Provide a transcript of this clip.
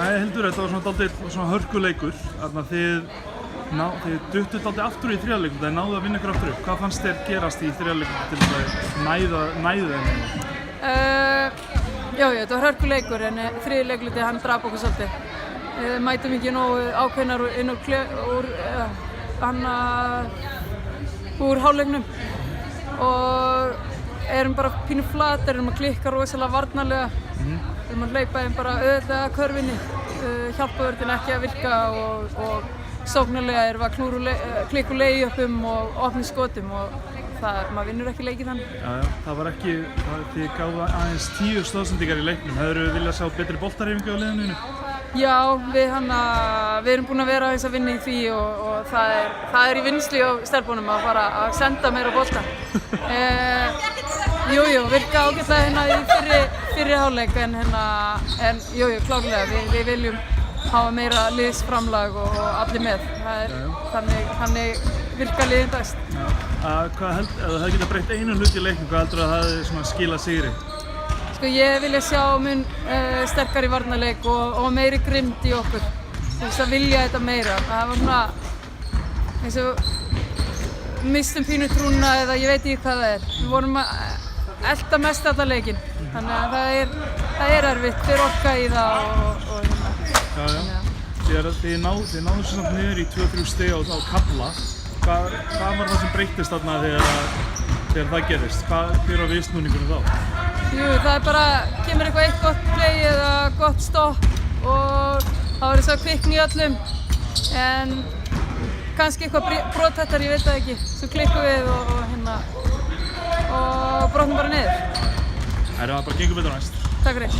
ég heldur þetta var svona dálítið svona hörkuleikur. Þarna þið duttuð dálítið aftur í þriðjuleiknum, það náðu að vinna ykkur aftur upp. Hvað fannst þér gerast í þriðjuleiknum til að næða þeim? Já, þetta var hörkuleikur en þriðjuleikluti hann drap okkur svolítið. Við mætum ekki nógu ákveðnar inn úr hálfleiknum og erum bara pínu flatir, erum að klikka rosalega varnarlega, erum að hlaupa bara auðvitað körfinni, hjálpavörðin ekki að virka og sóknarlega erum við að klikka úr layupum og opna skotum og maður vinnur ekki leikið þannig. Það var ekki, þið gáðu aðeins 10 stoðsendingar í leiknum, hefurðu viljað sjá betri boltahreyfingu á liðinu? Já, við erum búin að vera aðeins að vinna í því og það er í vinnslu á stelpunum að fara að senda meira bolta. Jújú, virka ágætlega hérna í fyrri hálfleik en jújú, klárlega, við viljum hafa meira liðsframlag og allir með. Þannig virka liðin best. Ef það hefði getað breytt einu hlut í leiknum, hvað heldur það hefði skilað sigri? Ég vilja sjá mun sterkari varnarleik og meiri grimmd í okkur. Þú veist að vilja þetta meira. Það var svona eins og mistum pínu trúna eða ég veit ekki hvað það er. Við vorum að elta mest allan leikinn. Þannig að það er erfitt, þeir orka í það og hérna. Þið náðu svo samt niður í 2-3 stig á kafla. Hvað var það sem breyttist þarna þegar það gerist? Hver var viðsnúningurinn þá? Jú, það er bara, kemur eitthvað eitt gott play eða gott stopp og það var eins og kvikni í öllum en kannski eitthvað brothættar, ég veit það ekki. Svo klikkum við og brotnum bara niður. Það bara gengur betur næst. Takk fyrir.